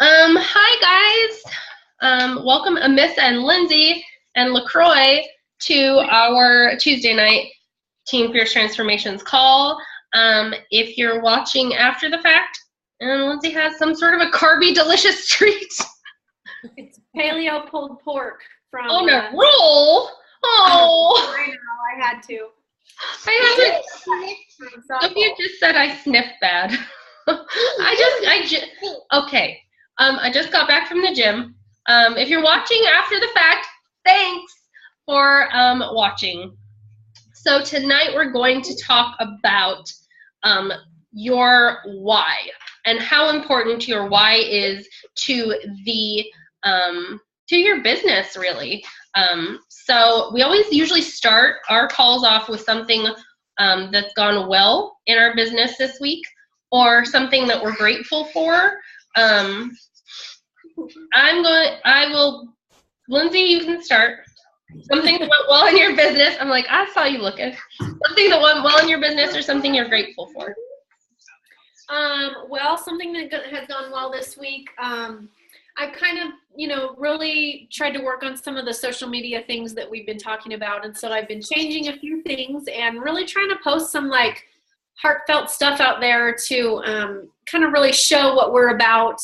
Hi guys. Welcome Amissa and Lindsay and LaCroix to our Tuesday night Team Fierce Transformations call. If you're watching after the fact, and Lindsay has some sort of a carby delicious treat. It's paleo pulled pork from On a roll. Oh, I know, I had to. Sophia just said I sniffed bad. Okay. I just got back from the gym. If you're watching after the fact, thanks for watching. So tonight we're going to talk about your why and how important your why is to your business, really. So we always usually start our calls off with something that's gone well in our business this week, or something that we're grateful for. Lindsay, you can start. Something that went well in your business. I'm like, I saw you looking. Something that went well in your business or something you're grateful for. Well, something that has gone well this week. I've kind of, really tried to work on some of the social media things that we've been talking about. And so I've been changing a few things and really trying to post some heartfelt stuff out there to kind of really show what we're about.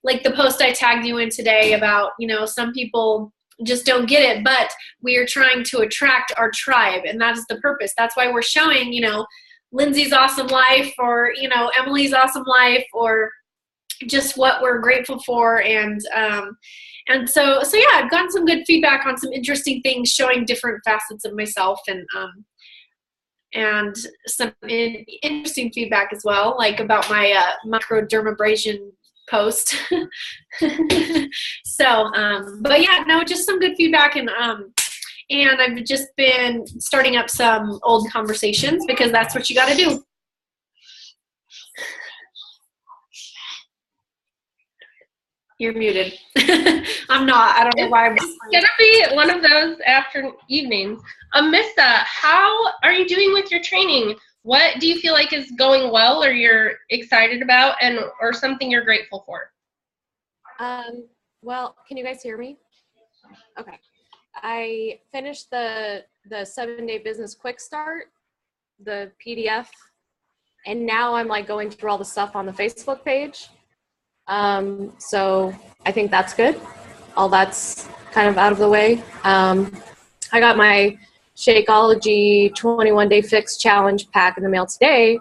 Like the post I tagged you in today about, some people just don't get it, but we are trying to attract our tribe. And that is the purpose. That's why we're showing, Lindsay's awesome life, or, Emily's awesome life, or just what we're grateful for. And so yeah, I've gotten some good feedback on some interesting things, showing different facets of myself, and some interesting feedback as well, like about my microdermabrasion post. So, but yeah, no, just some good feedback, and I've just been starting up some old conversations, because that's what you got to do. You're muted. I'm not. I don't know why. It's going to be one of those evenings. Amissa, how are you doing with your training? What do you feel like is going well, or you're excited about, or something you're grateful for? Well, can you guys hear me? Okay. I finished the 7-day business quick start, the PDF, and now I'm going through all the stuff on the Facebook page. So I think that's good. All that's kind of out of the way. I got my Shakeology 21-day fix challenge pack in the mail today,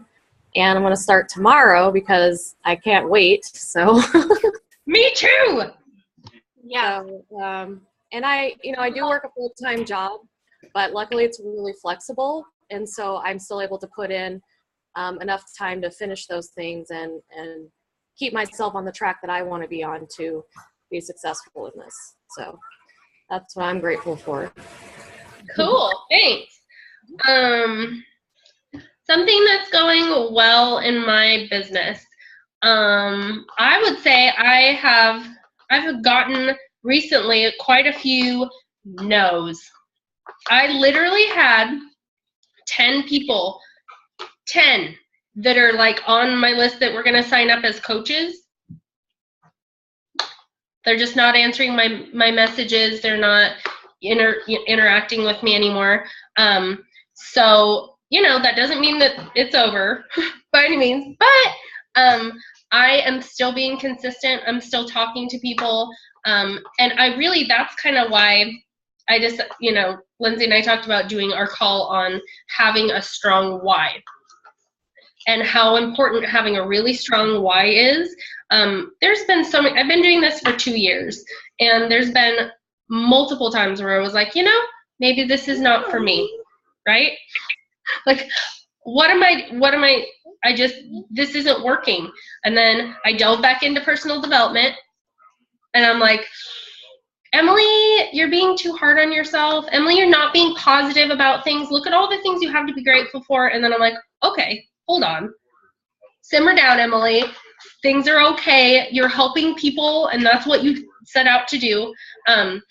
and I'm going to start tomorrow because I can't wait. So me too. Yeah. So, and I do work a full-time job, but luckily it's really flexible. And so I'm still able to put in enough time to finish those things and keep myself on the track that I want to be on to be successful in this. So that's what I'm grateful for. Cool. Thanks. Something that's going well in my business. I would say I've gotten recently quite a few no's. I literally had 10 people, 10 that are on my list that were going to sign up as coaches. They're just not answering my messages. They're not interacting with me anymore. So, that doesn't mean that it's over by any means, but I am still being consistent. I'm still talking to people. And that's kind of why I just, Lindsay and I talked about doing our call on having a strong why, and how important having a really strong why is. There's been I've been doing this for 2 years, and there's been multiple times where I was like, maybe this is not for me, right? This isn't working. And then I delve back into personal development, and I'm like, Emily, you're being too hard on yourself. Emily, you're not being positive about things. Look at all the things you have to be grateful for. And then I'm like, okay, hold on. Simmer down, Emily. Things are okay. You're helping people, and that's what you set out to do. And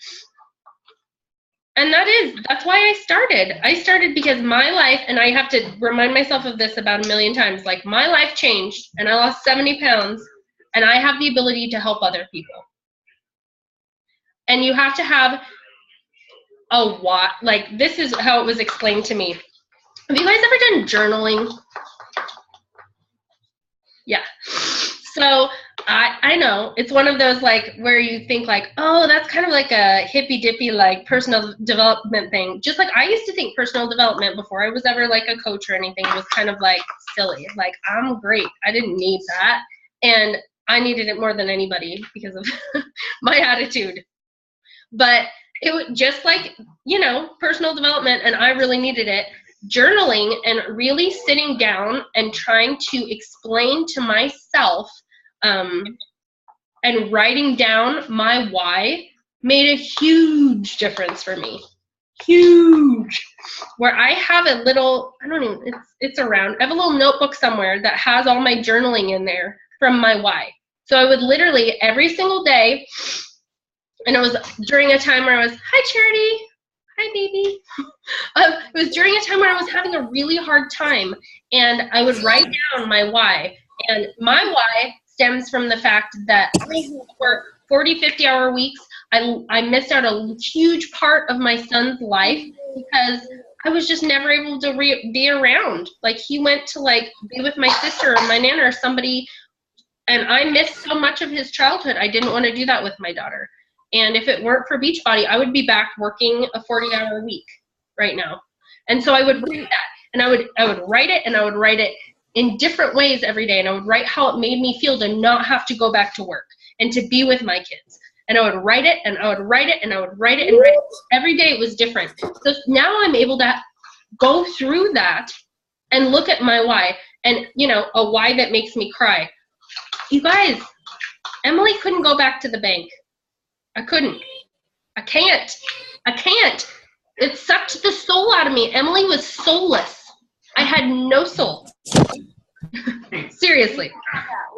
that's why I started. I started because my life, and I have to remind myself of this about a million times, my life changed, and I lost 70 pounds and I have the ability to help other people. And you have to have a what, like this is how it was explained to me. Have you guys ever done journaling? Yeah. So I know it's one of those like where you think like, oh, that's kind of like a hippy dippy like personal development thing. Just like I used to think personal development before I was ever like a coach or anything was kind of like silly. Like I'm great. I didn't need that. And I needed it more than anybody because of my attitude. But it was just like, you know, personal development, and I really needed it. Journaling and really sitting down and trying to explain to myself and writing down my why made a huge difference for me. Huge. Where I have a little, I don't even, it's around, I have a little notebook somewhere that has all my journaling in there from my why. So I would literally every single day, and it was during a time where I was, hi Charity, hi baby. It was during a time where I was having a really hard time, and I would write down my why. And my why stems from the fact that I work 40, 50-hour weeks. I missed out a huge part of my son's life because I was just never able to be around. Like he went to like be with my sister or my nana or somebody, and I missed so much of his childhood. I didn't want to do that with my daughter. And if it weren't for Beachbody, I would be back working a 40-hour week right now. And so I would write that, and I would write it, and I would write it in different ways every day, and I would write how it made me feel to not have to go back to work and to be with my kids. And I would write it, and I would write it, and I would write it, and write it. Every day it was different. So now I'm able to go through that and look at my why, and you know, a why that makes me cry. You guys, Emily couldn't go back to the bank. I couldn't. I can't. It sucked the soul out of me. Emily was soulless. I had no soul. Seriously.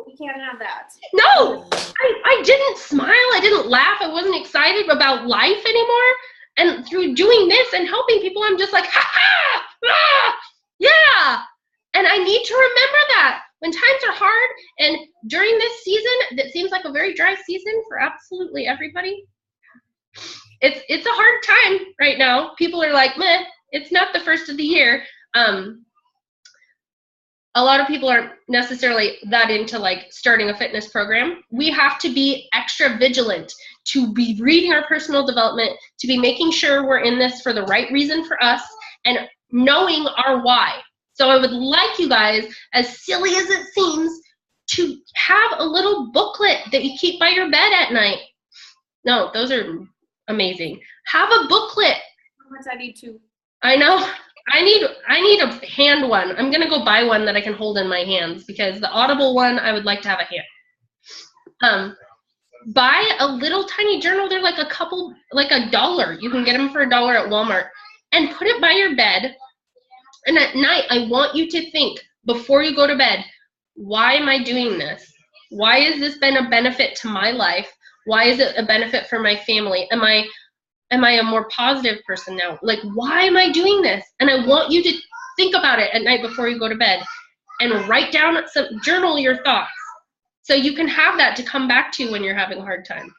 We can't have that. No, I didn't smile. I didn't laugh. I wasn't excited about life anymore. And through doing this and helping people, I'm just like, ha ha, ah, yeah. And I need to remember that when times are hard, and during this season that seems like a very dry season for absolutely everybody, it's a hard time right now. People are like, meh, it's not the first of the year. A lot of people aren't necessarily that into like starting a fitness program. We have to be extra vigilant to be reading our personal development, to be making sure we're in this for the right reason for us, and knowing our why. So I would like you guys, as silly as it seems, to have a little booklet that you keep by your bed at night. No, those are amazing. Have a booklet. How much I need to. I know. I need a hand one. I'm gonna go buy one that I can hold in my hands, because the Audible one I would like to have a hand. Buy a little tiny journal. They're like $1. You can get them for $1 at Walmart, and put it by your bed. And at night, I want you to think before you go to bed, why am I doing this? Why has this been a benefit to my life? Why is it a benefit for my family? Am I a more positive person now? Like, why am I doing this? And I want you to think about it at night before you go to bed, and write down journal your thoughts, so you can have that to come back to when you're having a hard time.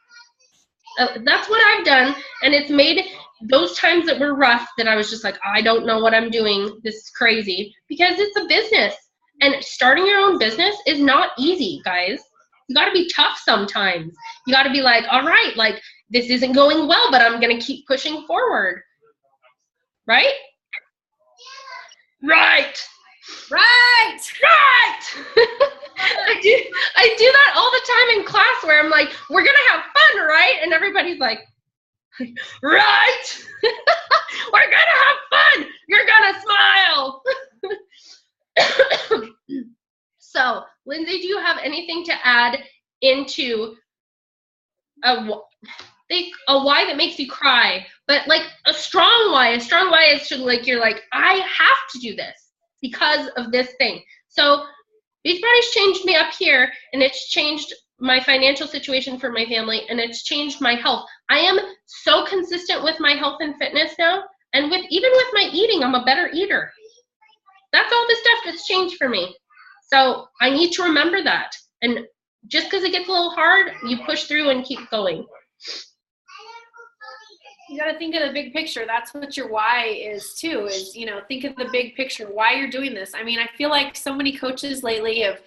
That's what I've done, and it's made those times that were rough, that I was just like, I don't know what I'm doing, this is crazy, because it's a business, and starting your own business is not easy, guys. You got to be tough sometimes. You got to be like, all right, like, this isn't going well, but I'm going to keep pushing forward. Right? Right. Right. I do that all the time in class, where I'm like, we're going to have fun, right? And everybody's like, right. We're going to have fun. You're going to smile. So, Lindsay, do you have anything to add into a why that makes you cry, but like a strong why? A strong why is to, like, you're like, I have to do this because of this thing. So Beachbody's changed me up here, and it's changed my financial situation for my family, and it's changed my health. I am so consistent with my health and fitness now, and even with my eating, I'm a better eater. That's all the stuff that's changed for me. So I need to remember that. And just because it gets a little hard, you push through and keep going. You got to think of the big picture. That's what your why is too, is, you know, think of the big picture, why you're doing this. I mean, I feel like so many coaches lately have,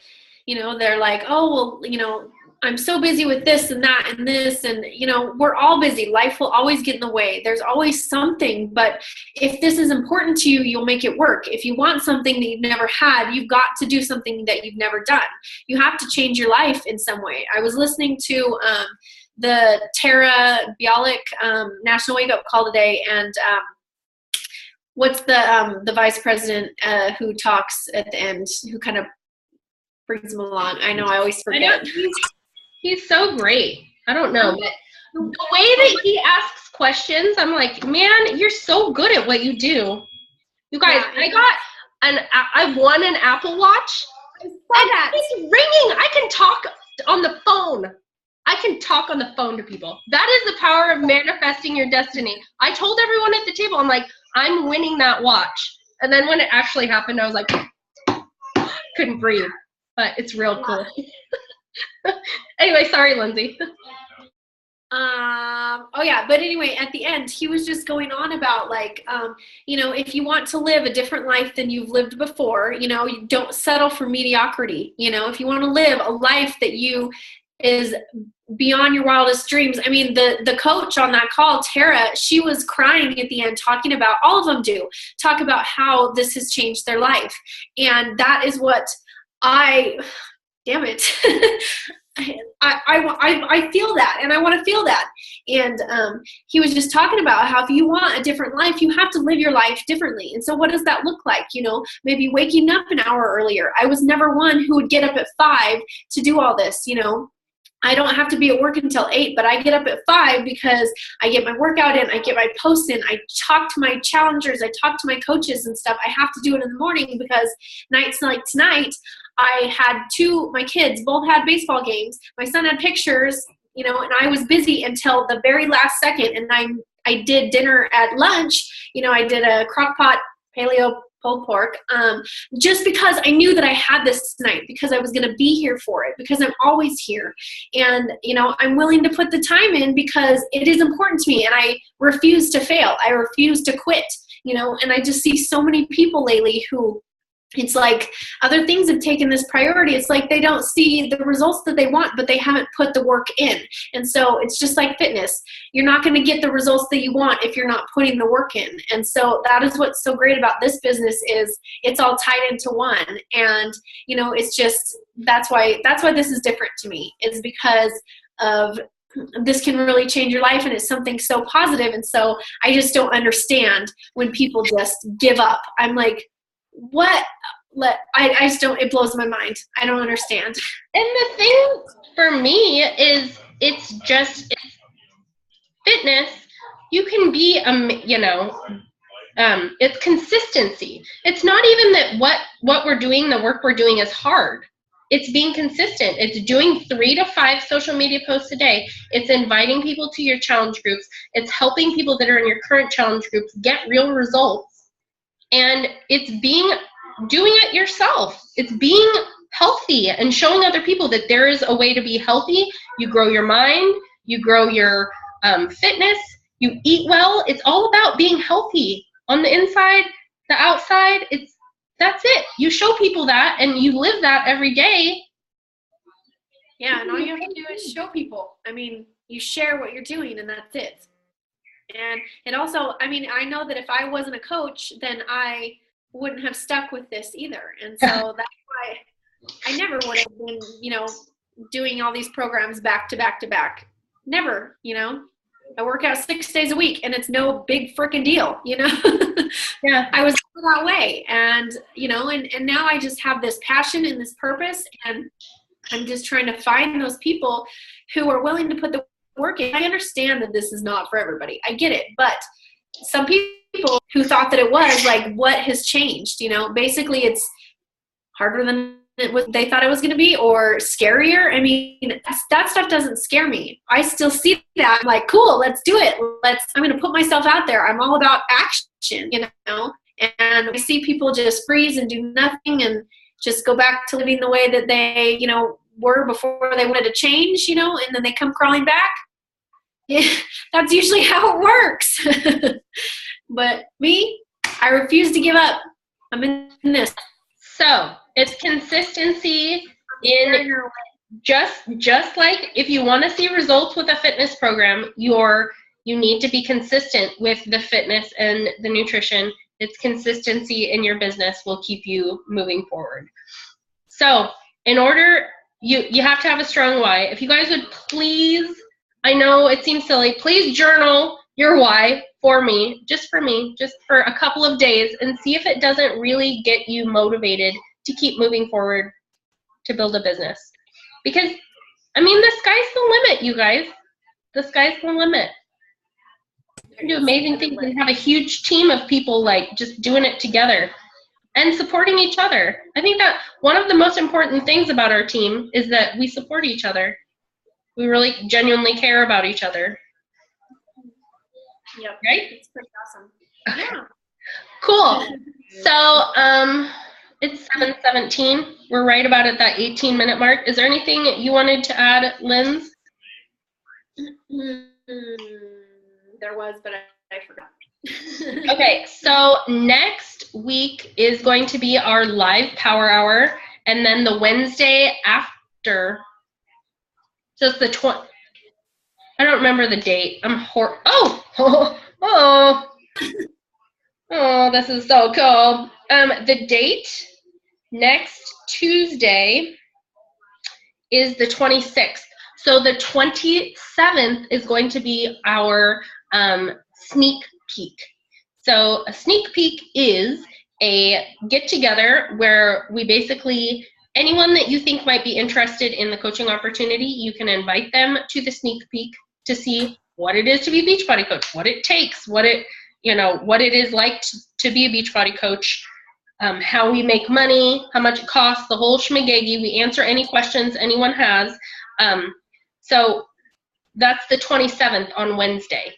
you know, they're like, oh, well, you know, I'm so busy with this and that and this, and, you know, we're all busy. Life will always get in the way. There's always something, but if this is important to you, you'll make it work. If you want something that you've never had, you've got to do something that you've never done. You have to change your life in some way. I was listening to the Tara Bialik National Wake Up Call today, and what's the vice president who talks at the end, who kind of brings them along? I know, I always forget. He's so great. I don't know, but the way that he asks questions, I'm like, man, you're so good at what you do. You guys, I won an Apple Watch. And it's ringing. I can talk on the phone. I can talk on the phone to people. That is the power of manifesting your destiny. I told everyone at the table, I'm like, I'm winning that watch. And then when it actually happened, I was like, couldn't breathe. But it's real cool. Anyway, sorry, Lindsay. Oh yeah, but anyway, at the end, he was just going on about like, you know, if you want to live a different life than you've lived before, you know, you don't settle for mediocrity. You know, if you want to live a life that you is beyond your wildest dreams. I mean, the coach on that call, Tara, she was crying at the end, talking about, all of them do, talk about how this has changed their life. And that is what damn it. I feel that, and I want to feel that. And he was just talking about how if you want a different life, you have to live your life differently. And so what does that look like? You know, maybe waking up an hour earlier. I was never one who would get up at 5 to do all this. You know, I don't have to be at work until 8, but I get up at 5 because I get my workout in, I get my posts in, I talk to my challengers, I talk to my coaches and stuff. I have to do it in the morning because nights like tonight, I had my kids both had baseball games. My son had pictures, you know, and I was busy until the very last second. And I did dinner at lunch. You know, I did a crock pot paleo pulled pork, just because I knew that I had this tonight, because I was going to be here for it, because I'm always here. And, you know, I'm willing to put the time in because it is important to me, and I refuse to fail. I refuse to quit, you know, and I just see so many people lately who, it's like other things have taken this priority. It's like they don't see the results that they want, but they haven't put the work in. And so it's just like fitness. You're not going to get the results that you want if you're not putting the work in. And so that is what's so great about this business, is it's all tied into one. And, you know, it's just, that's why this is different to me, is because of this can really change your life, and it's something so positive. And so I just don't understand when people just give up. I'm like, what? I just don't, it blows my mind. I don't understand. And the thing for me is it's fitness. You can be, you know, it's consistency. It's not even that what we're doing, the work we're doing is hard. It's being consistent. It's doing 3 to 5 social media posts a day. It's inviting people to your challenge groups. It's helping people that are in your current challenge groups get real results. And it's doing it yourself. It's being healthy and showing other people that there is a way to be healthy. You grow your mind, you grow your fitness, you eat well. It's all about being healthy on the inside, the outside. That's it. You show people that, and you live that every day. Yeah, and all you have to do is show people. I mean, you share what you're doing, and that's it. And it also, I mean, I know that if I wasn't a coach, then I wouldn't have stuck with this either. And so that's why I never would have been, you know, doing all these programs back to back to back. Never, you know. I work out 6 days a week, and it's no big freaking deal, you know. Yeah. I was that way. And, you know, and now I just have this passion and this purpose, and I'm just trying to find those people who are willing to put the work in. I understand that this is not for everybody. I get it. But some people who thought that it was, like, what has changed? You know, basically it's harder than they thought it was going to be, or scarier. I mean, that stuff doesn't scare me. I still see that. I'm like, cool, let's do it. I'm going to put myself out there. I'm all about action, you know, and I see people just freeze and do nothing and just go back to living the way that they, you know, were before they wanted to change, and then they come crawling back. Yeah, that's usually how it works. But me, I refuse to give up. I'm in this. So it's consistency in just like if you want to see results with a fitness program, you need to be consistent with the fitness and the nutrition. It's consistency in your business will keep you moving forward. So in order, you have to have a strong why. If you guys would please, I know it seems silly, please journal your why for me, just for a couple of days, and see if it doesn't really get you motivated to keep moving forward to build a business. Because, I mean, the sky's the limit, you guys. The sky's the limit. You can do amazing things and have a huge team of people like just doing it together and supporting each other. I think that one of the most important things about our team is that we support each other. We really genuinely care about each other. Yep. Right? It's pretty awesome. Yeah. Cool. So it's 7:17. We're right about at that 18-minute mark. Is there anything you wanted to add, Linz? There was, but I forgot. Okay, so next week is going to be our live power hour, and then the Wednesday after, so it's the I don't remember the date. Oh, this is so cool. The date next Tuesday is the 26th. So the 27th is going to be our sneak peek. So a sneak peek is a get-together where we basically, anyone that you think might be interested in the coaching opportunity, you can invite them to the sneak peek to see what it is to be a Beachbody coach, what it takes, what it is like to be a Beachbody coach, how we make money, how much it costs, the whole schmagegi. We answer any questions anyone has. So that's the 27th on Wednesday.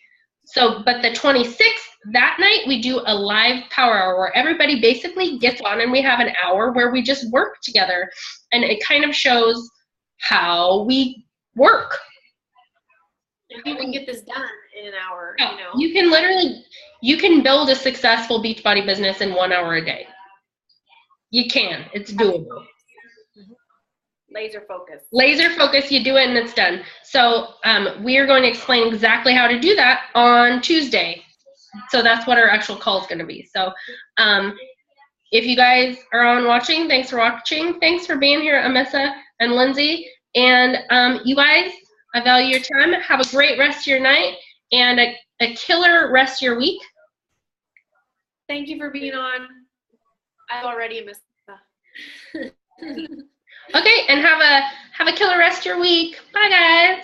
So, but the 26th, that night, we do a live power hour where everybody basically gets on and we have an hour where we just work together. And it kind of shows how we work. If you can get this done in an hour, You can build a successful Beachbody business in 1 hour a day. You can. It's doable. Laser focus. Laser focus, you do it and it's done. So we are going to explain exactly how to do that on Tuesday. So that's what our actual call is going to be. So if you guys are on watching, thanks for watching. Thanks for being here, Amissa and Lindsay. And you guys, I value your time. Have a great rest of your night and a killer rest of your week. Thank you for being on. I've already missed that. Okay, and have a killer rest of your week. Bye, guys.